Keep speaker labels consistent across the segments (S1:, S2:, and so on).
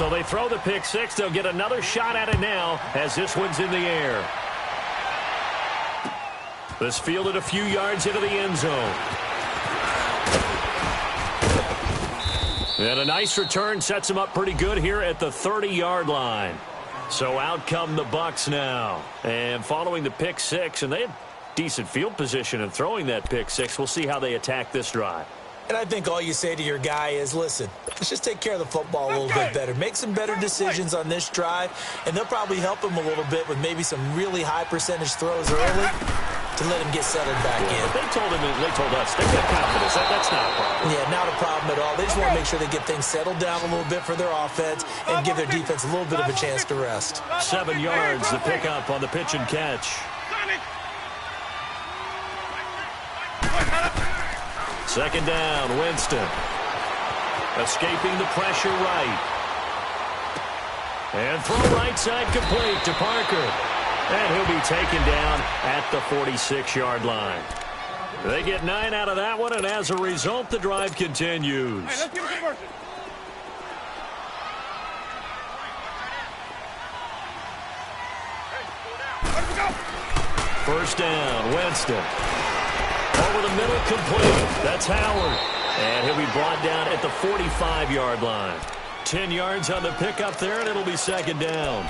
S1: So they throw the pick six. They'll get another shot at it now as this one's in the air. This fielded a few yards into the end zone. And a nice return sets him up pretty good here at the 30-yard line. So out come the Bucs now. And following the pick six, and they have decent field position in throwing that pick six. We'll see how they attack this drive.
S2: And I think all you say to your guy is, listen, let's just take care of the football a little bit better. Make some better decisions on this drive, and they'll probably help him a little bit with maybe some really high percentage throws early to let him get settled back in.
S1: They told us, they got confidence. That's not a problem.
S2: Yeah, not a problem at all. They just want to make sure they get things settled down a little bit for their offense and give their defense a little bit of a chance to rest.
S1: 7 yards, the pickup on the pitch and catch. Second down, Winston. Escaping the pressure right. And throw right side complete to Parker. And he'll be taken down at the 46-yard line. They get 9 out of that one, and as a result, the drive continues.
S3: Hey, let's give it conversion.
S1: First down, Winston. Over the middle, complete. That's Howard. And he'll be brought down at the 45-yard line. 10 yards on the pickup there, and it'll be second down.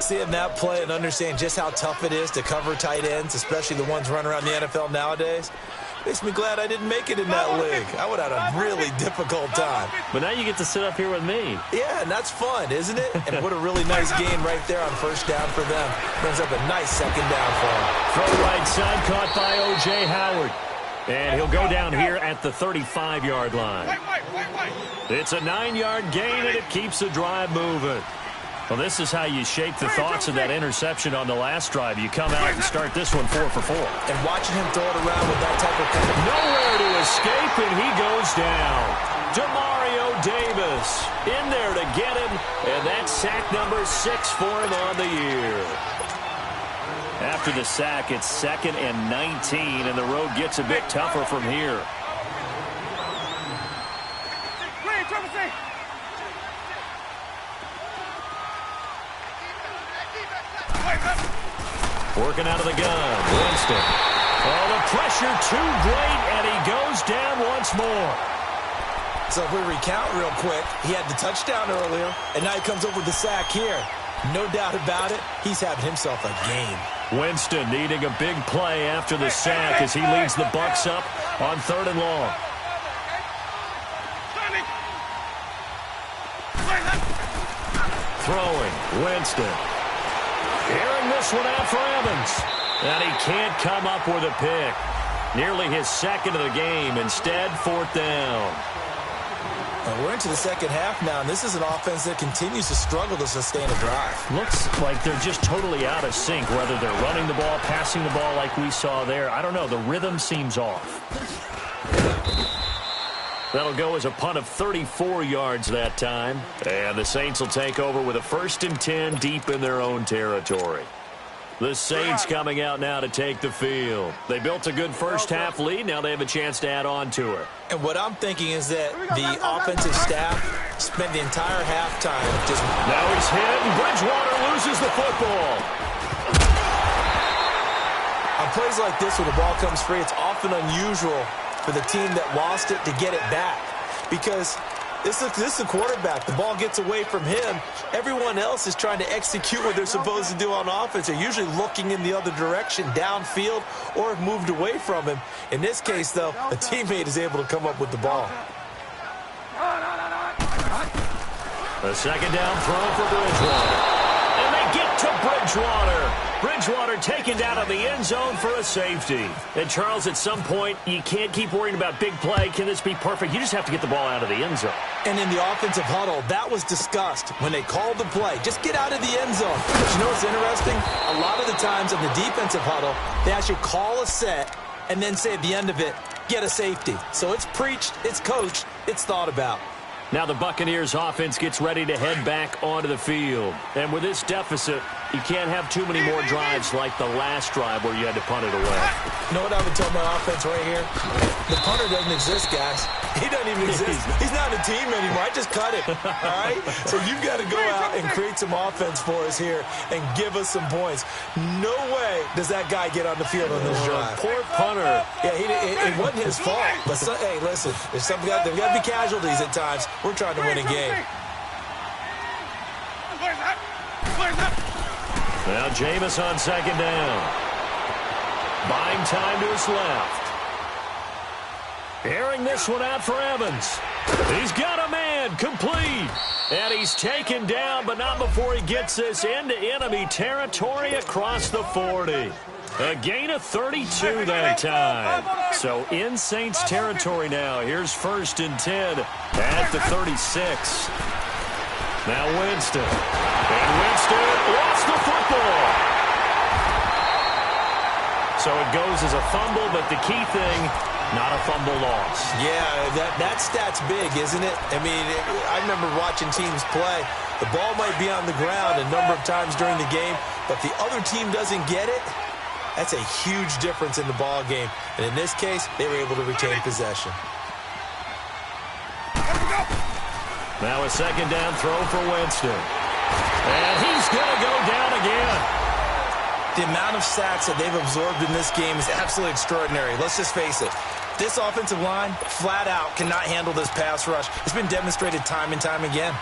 S2: Seeing that play and understand just how tough it is to cover tight ends, especially the ones running around the NFL nowadays, makes me glad I didn't make it in that league. I would have had a really difficult time.
S1: But now you get to sit up here with me.
S2: Yeah, and that's fun, isn't it? And what a really nice gain right there on first down for them. Brings up a nice second down for them.
S1: Throw right side, caught by O.J. Howard. And he'll go down here at the 35-yard line. It's a 9-yard gain, and it keeps the drive moving. Well, this is how you shape the thoughts of that interception on the last drive. You come out and start this one 4 for 4.
S2: And watching him throw it around with that type of
S1: nowhere to escape, and he goes down. Demario Davis in there to get him, and that's sack number 6 for him on the year. After the sack, it's 2nd and 19, and the road gets a bit tougher from here. Working out of the gun, Winston. Oh, the pressure too great, and he goes down once more.
S2: So if we recount real quick, he had the touchdown earlier, and now he comes up with the sack here. No doubt about it, he's having himself a game.
S1: Winston needing a big play after the sack as he leads the Bucs up on 3rd and long. Throwing, Winston. Airing this one out for Evans. And he can't come up with a pick. Nearly his 2nd of the game. Instead, 4th down.
S2: We're into the second half now, and this is an offense that continues to struggle to sustain a drive.
S1: Looks like they're just totally out of sync, whether they're running the ball, passing the ball like we saw there. I don't know. The rhythm seems off. That'll go as a punt of 34 yards that time. And the Saints will take over with a 1st and 10 deep in their own territory. The Saints coming out now to take the field. They built a good first half lead. Now they have a chance to add on to it.
S2: And what I'm thinking is that the offensive staff spent the entire halftime just...
S1: Now he's hit, and Bridgewater loses the football.
S2: On plays like this, when the ball comes free, it's often unusual for the team that lost it to get it back. Because this is a quarterback. The ball gets away from him. Everyone else is trying to execute what they're supposed to do on offense. They're usually looking in the other direction, downfield, or have moved away from him. In this case, though, a teammate is able to come up with the ball.
S1: A second down throw for Bridgewater. And they get to Bridgewater. Bridgewater taken down in the end zone for a safety. And, Charles, at some point, you can't keep worrying about big play. Can this be perfect? You just have to get the ball out of the end zone.
S2: And in the offensive huddle, that was discussed when they called the play. Just get out of the end zone. But you know what's interesting? A lot of the times in the defensive huddle, they actually call a set and then say at the end of it, get a safety. So it's preached, it's coached, it's thought about.
S1: Now the Buccaneers offense gets ready to head back onto the field. And with this deficit, You can't have too many more drives like the last drive where you had to punt it away.
S2: You know what I would tell my offense right here? The punter doesn't exist, guys. He doesn't even exist. He's not a team anymore. I just cut him, all right? So you've got to go out and create some offense for us here and give us some points. No way does that guy get on the field on this drive.
S1: Poor punter.
S2: Yeah, it wasn't his fault. But, hey, listen, there's got to be casualties at times. We're trying to win a game.
S1: Now Jameis on second down. Buying time to his left. Airing this one out for Evans. He's got a man, complete. And he's taken down, but not before he gets this into enemy territory across the 40. A gain of 32 that time. So in Saints territory now. Here's 1st and 10 at the 36. Now Winston. And Winston lost the football. So it goes as a fumble, but the key thing, not a fumble loss.
S2: Yeah, that stat's big, isn't it? I mean, I remember watching teams play. The ball might be on the ground a number of times during the game, but the other team doesn't get it. That's a huge difference in the ball game. And in this case, they were able to retain possession.
S1: Now a second down throw for Winston. And he's going to go down again.
S2: The amount of sacks that they've absorbed in this game is absolutely extraordinary. Let's just face it. This offensive line, flat out, cannot handle this pass rush. It's been demonstrated time and time again.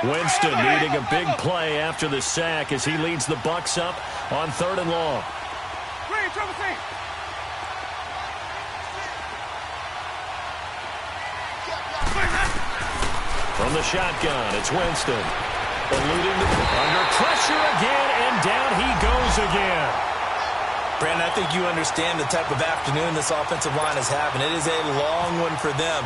S1: Winston needing a big play after the sack as he leads the Bucs up on 3rd and long. From the shotgun, it's Winston. Eluding under pressure again, and down he goes again.
S2: Brandon, I think you understand the type of afternoon this offensive line is having. It is a long one for them.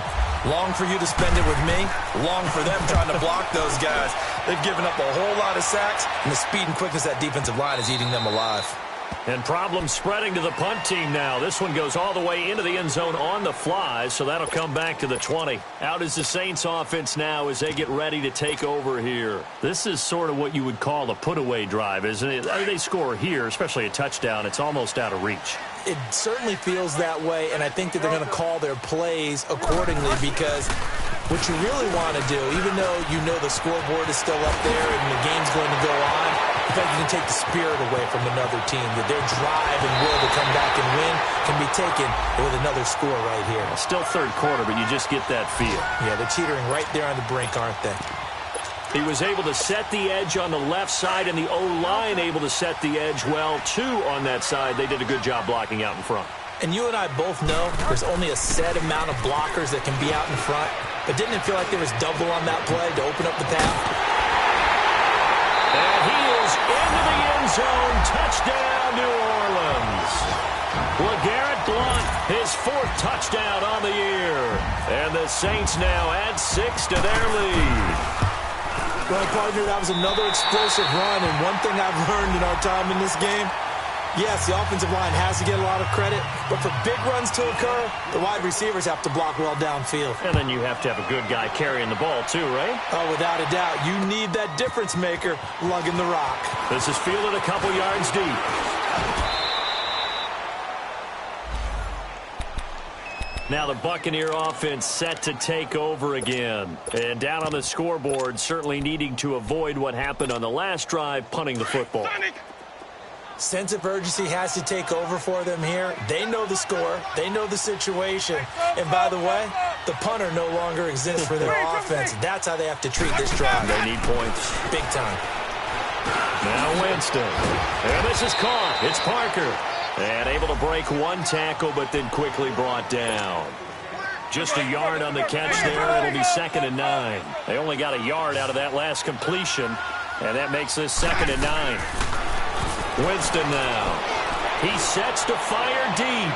S2: Long for you to spend it with me. Long for them trying to block those guys. They've given up a whole lot of sacks, and the speed and quickness of that defensive line is eating them alive.
S1: And problems spreading to the punt team now. This one goes all the way into the end zone on the fly, so that'll come back to the 20. Out is the Saints offense now as they get ready to take over here. This is sort of what you would call a put-away drive, isn't it? I mean, they score here, especially a touchdown. It's almost out of reach.
S2: It certainly feels that way, and I think that they're going to call their plays accordingly because what you really want to do, even though you know the scoreboard is still up there and the game's going to go on, in fact, you can take the spirit away from another team, that their drive and will to come back and win can be taken with another score right here.
S1: Still third quarter, but you just get that feel.
S2: Yeah, they're teetering right there on the brink, aren't they?
S1: He was able to set the edge on the left side, and the O-line able to set the edge well, too, on that side. They did a good job blocking out in front.
S2: And you and I both know there's only a set amount of blockers that can be out in front. But didn't it feel like there was double on that play to open up the path?
S1: And he is into the end zone. Touchdown, New Orleans. LeGarrette Blount, his 4th touchdown on the year. And the Saints now add 6 to their lead.
S2: Well, partner, that was another explosive run. And one thing I've learned in our time in this game, yes, the offensive line has to get a lot of credit, but for big runs to occur, the wide receivers have to block well downfield.
S1: And then you have to have a good guy carrying the ball, too, right?
S2: Oh, without a doubt. You need that difference maker lugging the rock.
S1: This is fielded a couple yards deep. Now the Buccaneer offense set to take over again. And down on the scoreboard, certainly needing to avoid what happened on the last drive, punting the football.
S2: Sense of urgency has to take over for them here. They know the score. They know the situation. And by the way, the punter no longer exists for their offense. That's how they have to treat this drive.
S1: They need points.
S2: Big time.
S1: Now Winston. And this is caught. It's Parker. And able to break one tackle, but then quickly brought down. Just a yard on the catch there. It'll be 2nd and 9. They only got a yard out of that last completion, and that makes this 2nd and 9. Winston now. He sets to fire deep.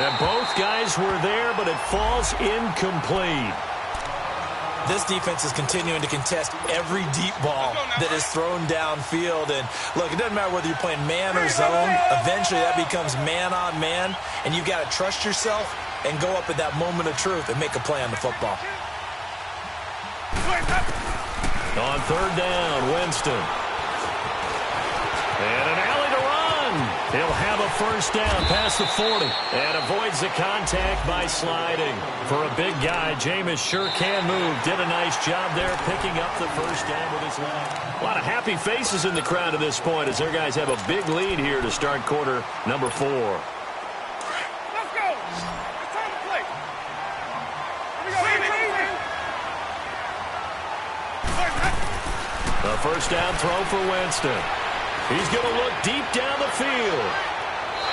S1: And both guys were there, but it falls incomplete.
S2: This defense is continuing to contest every deep ball that is thrown downfield. And, look, it doesn't matter whether you're playing man or zone. Eventually, that becomes man-on-man, and you've got to trust yourself and go up at that moment of truth and make a play on the football.
S1: On third down, Winston. And an alley to run. He'll have a first down past the 40. And avoids the contact by sliding. For a big guy, Jameis sure can move. Did a nice job there picking up the first down with his left. A lot of happy faces in the crowd at this point as their guys have a big lead here to start quarter number 4.
S3: Let's go. It's time to play. Here we go.
S1: The first down throw for Winston. He's going to look deep down the field.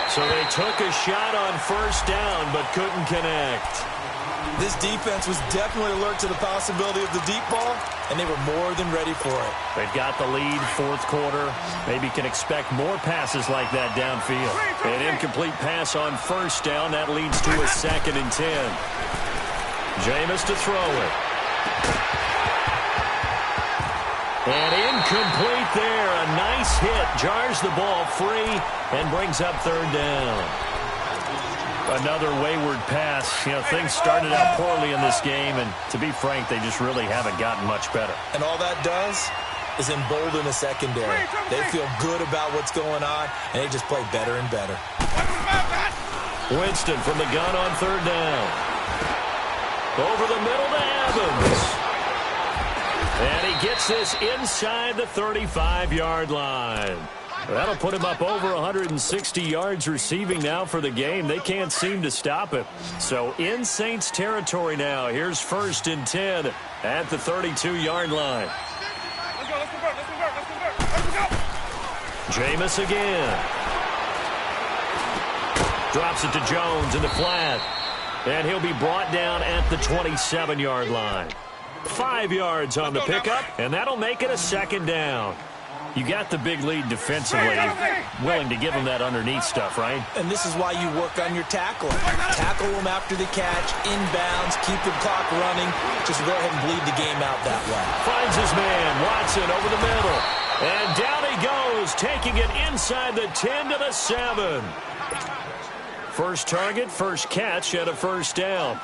S1: So they took a shot on first down but couldn't connect.
S2: This defense was definitely alert to the possibility of the deep ball, and they were more than ready for it.
S1: They've got the lead, fourth quarter. Maybe can expect more passes like that downfield. An incomplete pass on first down. That leads to a 2nd and 10. Jameis to throw it. And incomplete there. A nice hit. Jars the ball free and brings up third down. Another wayward pass. You know, things started out poorly in this game, and to be frank, they just really haven't gotten much better.
S2: And all that does is embolden the secondary. They feel good about what's going on, and they just play better and better.
S1: Winston from the gun on third down. Over the middle to Evans. And he gets this inside the 35-yard line. That'll put him up over 160 yards receiving now for the game. They can't seem to stop it. So in Saints territory now. Here's 1st and 10 at the 32-yard line.
S3: Let's go. Let's convert. Let's go.
S1: Jameis again. Drops it to Jones in the flat. And he'll be brought down at the 27-yard line. 5 yards on the pickup, and that'll make it a 2nd down. You got the big lead defensively. Willing to give them that underneath stuff, right?
S2: And this is why you work on your tackling. Tackle them after the catch, inbounds, keep the clock running. Just go ahead and bleed the game out that way.
S1: Finds his man, Watson, over the middle. And down he goes, taking it inside the 10 to the 7. First target, first catch, and a first down.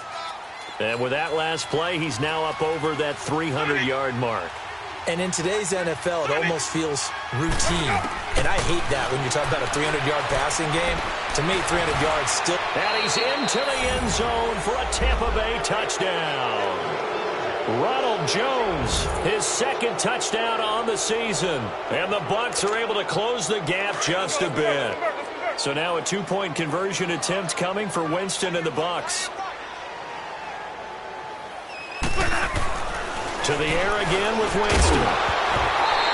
S1: And with that last play, he's now up over that 300-yard mark.
S2: And in today's NFL, it almost feels routine. And I hate that when you're talking about a 300-yard passing game. To me, 300 yards still.
S1: And he's into the end zone for a Tampa Bay touchdown. Ronald Jones, his 2nd touchdown on the season. And the Bucs are able to close the gap just a bit. So now a 2-point conversion attempt coming for Winston and the Bucs. To the air again with Winston.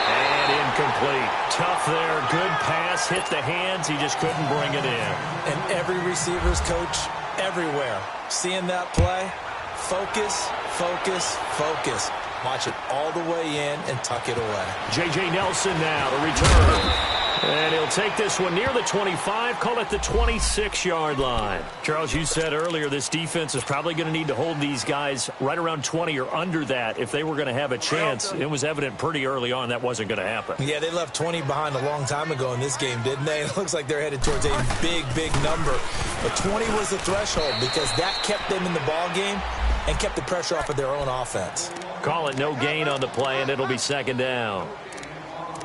S1: And incomplete. Tough there. Good pass. Hit the hands. He just couldn't bring it in.
S2: And every receiver's coach everywhere. Seeing that play, focus, focus, focus. Watch it all the way in and tuck it away.
S1: J.J. Nelson now to return. And he'll take this one near the 25, call it the 26-yard line. Charles, you said earlier this defense is probably going to need to hold these guys right around 20 or under that if they were going to have a chance. It was evident pretty early on that wasn't going to happen.
S2: Yeah, they left 20 behind a long time ago in this game, didn't they? It looks like they're headed towards a big, big number. But 20 was the threshold because that kept them in the ball game and kept the pressure off of their own offense.
S1: Call it no gain on the play, and it'll be 2nd down.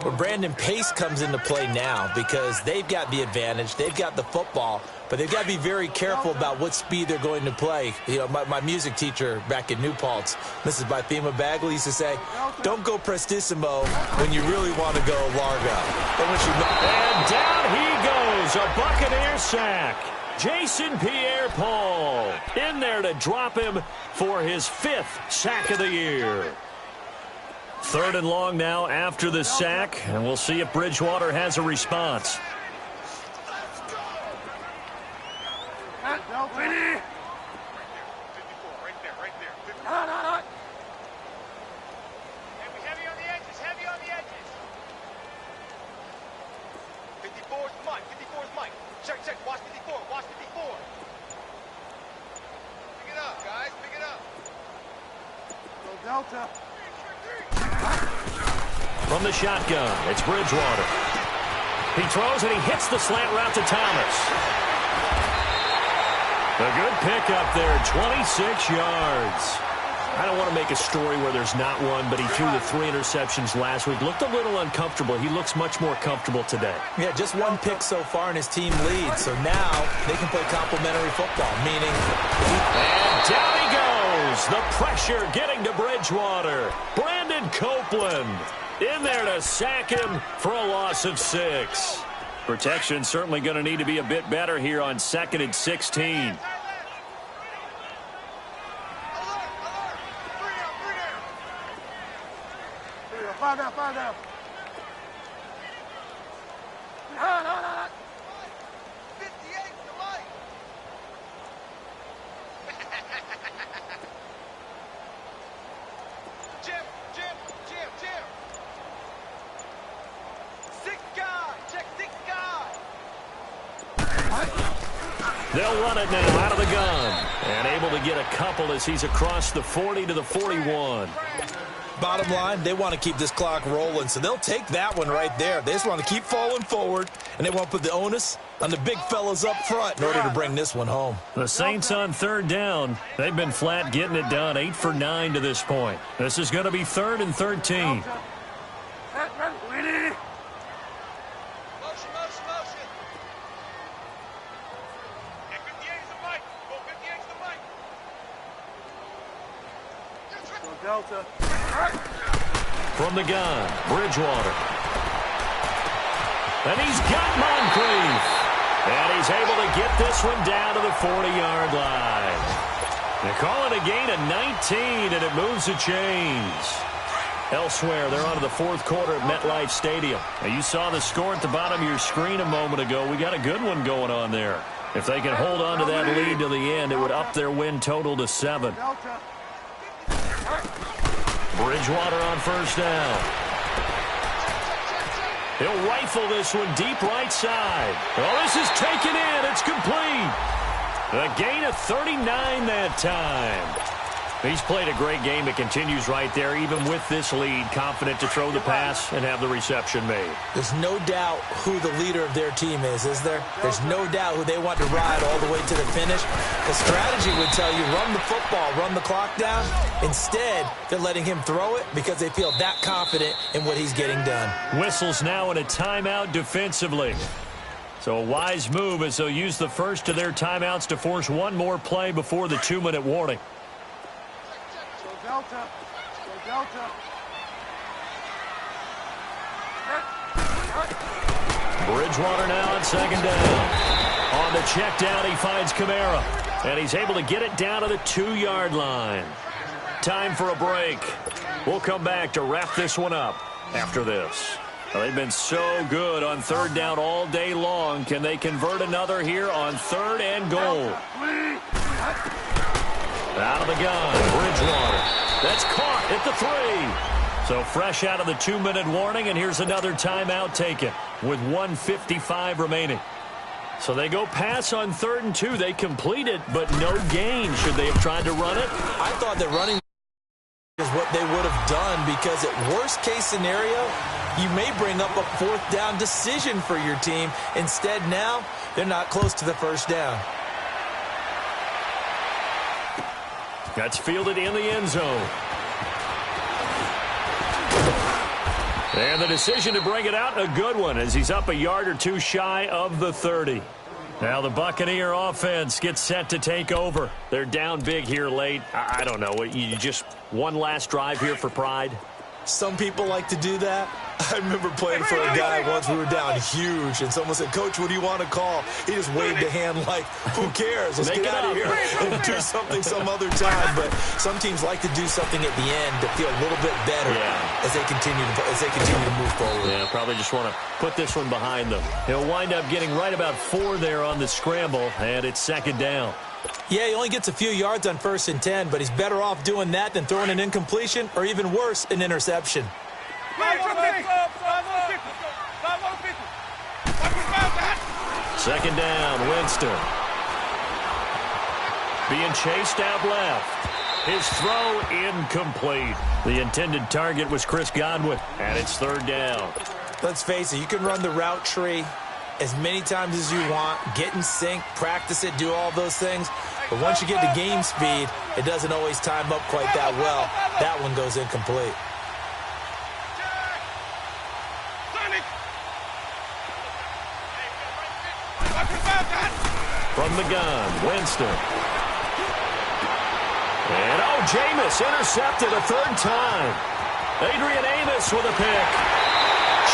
S2: Well, Brandon, pace comes into play now because they've got the advantage. They've got the football, but they've got to be very careful about what speed they're going to play. You know, my music teacher back in New Paltz, Mrs. Bythema Bagley, used to say, don't go prestissimo when you really want to go largo.
S1: And down he goes, a Buccaneer sack. Jason Pierre-Paul in there to drop him for his 5th sack of the year. 3rd and long now after the sack, and we'll see if Bridgewater has a response.
S3: Heavy on the edges. 54 is Mike. 54 is Mike. Check. Watch 54. Pick it up, guys. Pick it up. Go Delta.
S1: From the shotgun, it's Bridgewater. He throws and he hits the slant route to Thomas. A good pickup there, 26 yards. I don't want to make a story where there's not one, but he threw the 3 interceptions last week. Looked a little uncomfortable. He looks much more comfortable today.
S2: Yeah, just 1 pick so far and his team leads. So now they can play complimentary football, meaning...
S1: And down he goes. The pressure getting to Bridgewater. Brandon Copeland in there to sack him for a loss of 6. Protection certainly going to need to be a bit better here on 2nd and 16.
S3: Five down. No. 58 to life. Jim. 6 guy. Check 6 guy.
S1: They'll run it now out of the gun. And able to get a couple as he's across the 40 to the 41.
S2: Bottom line, they want to keep this clock rolling, so they'll take that one right there. They just want to keep falling forward, and they want to put the onus on the big fellas up front in order to bring this one home.
S1: The Saints on 3rd down. They've been flat getting it done, 8 for 9 to this point. This is going to be 3rd and 13.
S3: Motion. And 58's the mic. Go 58's the mic. Go Delta.
S1: From the gun, Bridgewater. And he's got Moncrief. And he's able to get this one down to the 40-yard line. They call it a gain of 19, and it moves the chains. Elsewhere, they're on to the 4th quarter at MetLife Stadium. Now, you saw the score at the bottom of your screen a moment ago. We got a good one going on there. If they can hold on to that lead to the end, it would up their win total to 7. Bridgewater on 1st down. He'll rifle this one deep right side. Oh, this is taken in. It's complete. A gain of 39 that time. He's played a great game. It continues right there, even with this lead, confident to throw the pass and have the reception made.
S2: There's no doubt who the leader of their team is there? There's no doubt who they want to ride all the way to the finish. The strategy would tell you, run the football, run the clock down. Instead, they're letting him throw it because they feel that confident in what he's getting done.
S1: Whistles now in a timeout defensively. So a wise move as they'll use the first of their timeouts to force one more play before the 2-minute warning.
S3: Delta.
S1: Bridgewater now on 2nd down. On the check down, he finds Kamara. And he's able to get it down to the 2-yard line. Time for a break. We'll come back to wrap this one up after this. Well, they've been so good on 3rd down all day long. Can they convert another here on 3rd and goal? Out of the gun, Bridgewater. That's caught at the 3. So fresh out of the 2-minute warning, and here's another timeout taken with 1:55 remaining. So they go pass on 3rd and 2. They complete it, but no gain. Should they have tried to run it?
S2: I thought that running is what they would have done because at worst case scenario, you may bring up a 4th down decision for your team. Instead now, they're not close to the 1st down.
S1: That's fielded in the end zone. And the decision to bring it out, a good one, as he's up a yard or two shy of the 30. Now the Buccaneer offense gets set to take over. They're down big here late. I don't know. You just one last drive here for pride?
S2: Some people like to do that. I remember playing for a guy once. We were down huge, and someone said, "Coach, what do you want to call?" He just waved a hand like, "Who cares? Let's get out of here and do something some other time." But some teams like to do something at the end to feel a little bit better as they continue to move forward.
S1: Yeah, probably just want to put this one behind them. He'll wind up getting right about 4 there on the scramble, and it's 2nd down.
S2: Yeah, he only gets a few yards on 1st and 10, but he's better off doing that than throwing an incompletion or even worse, an interception.
S1: 2nd down, Winston. Being chased out left. His throw incomplete. The intended target was Chris Godwin, and it's 3rd down.
S2: Let's face it, you can run the route tree as many times as you want, get in sync, practice it, do all those things. But once you get to game speed, it doesn't always time up quite that well. That one goes incomplete.
S1: From the gun, Winston. And, Jameis intercepted a third time. Adrian Amos with a pick.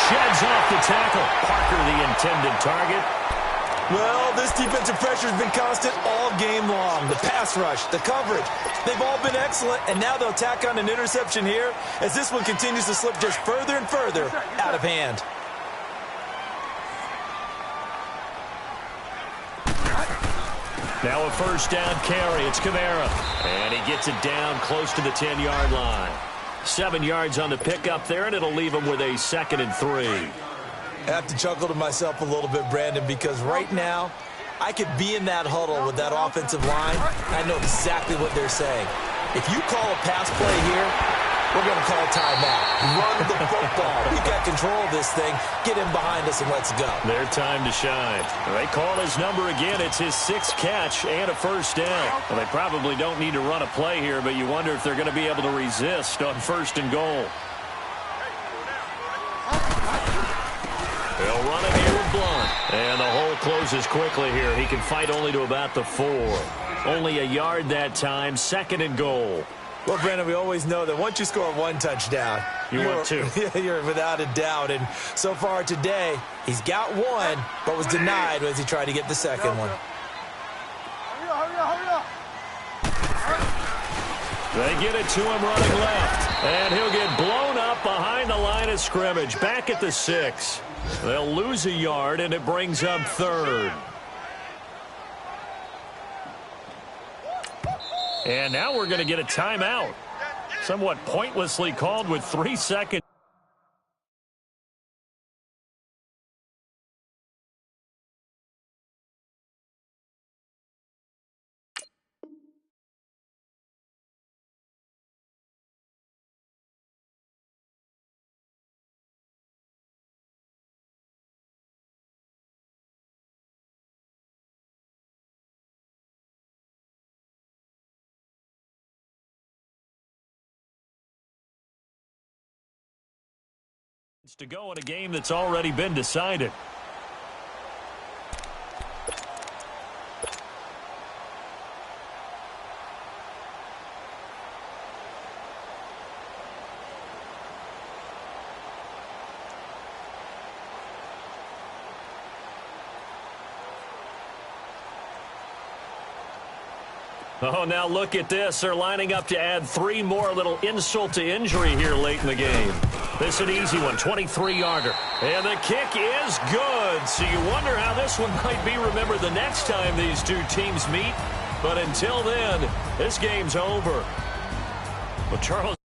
S1: Sheds off the tackle. Parker, the intended target.
S2: Well, this defensive pressure has been constant all game long. The pass rush, the coverage, they've all been excellent, and now they'll tack on an interception here as this one continues to slip just further and further out of hand.
S1: Now a first down carry. It's Kamara. And he gets it down close to the 10-yard line. 7 yards on the pickup there, and it'll leave him with a 2nd and 3.
S2: I have to chuckle to myself a little bit, Brandon, because right now I could be in that huddle with that offensive line. I know exactly what they're saying. If you call a pass play here, we're going to call a timeout. Run the football. We've got control of this thing. Get him behind us and let's go.
S1: Their time to shine. They call his number again. It's his 6th catch and a first down. Well, they probably don't need to run a play here, but you wonder if they're going to be able to resist on 1st and goal. They'll run it here with Blunt. And the hole closes quickly here. He can fight only to about the 4. Only a yard that time. 2nd and goal.
S2: Well, Brandon, we always know that once you score one touchdown,
S1: want 2.
S2: You're without a doubt. And so far today, he's got 1, but was denied as he tried to get the 2nd one.
S1: They get it to him running left. And he'll get blown up behind the line of scrimmage. Back at the 6. They'll lose a yard, and it brings up 3rd. And now we're going to get a timeout. Somewhat pointlessly called with 3 seconds. To go in a game that's already been decided. Oh, now look at this. They're lining up to add 3 more. Little insult to injury here late in the game. This is an easy one, 23-yarder. And the kick is good. So you wonder how this one might be remembered the next time these two teams meet. But until then, this game's over. Well, Charles.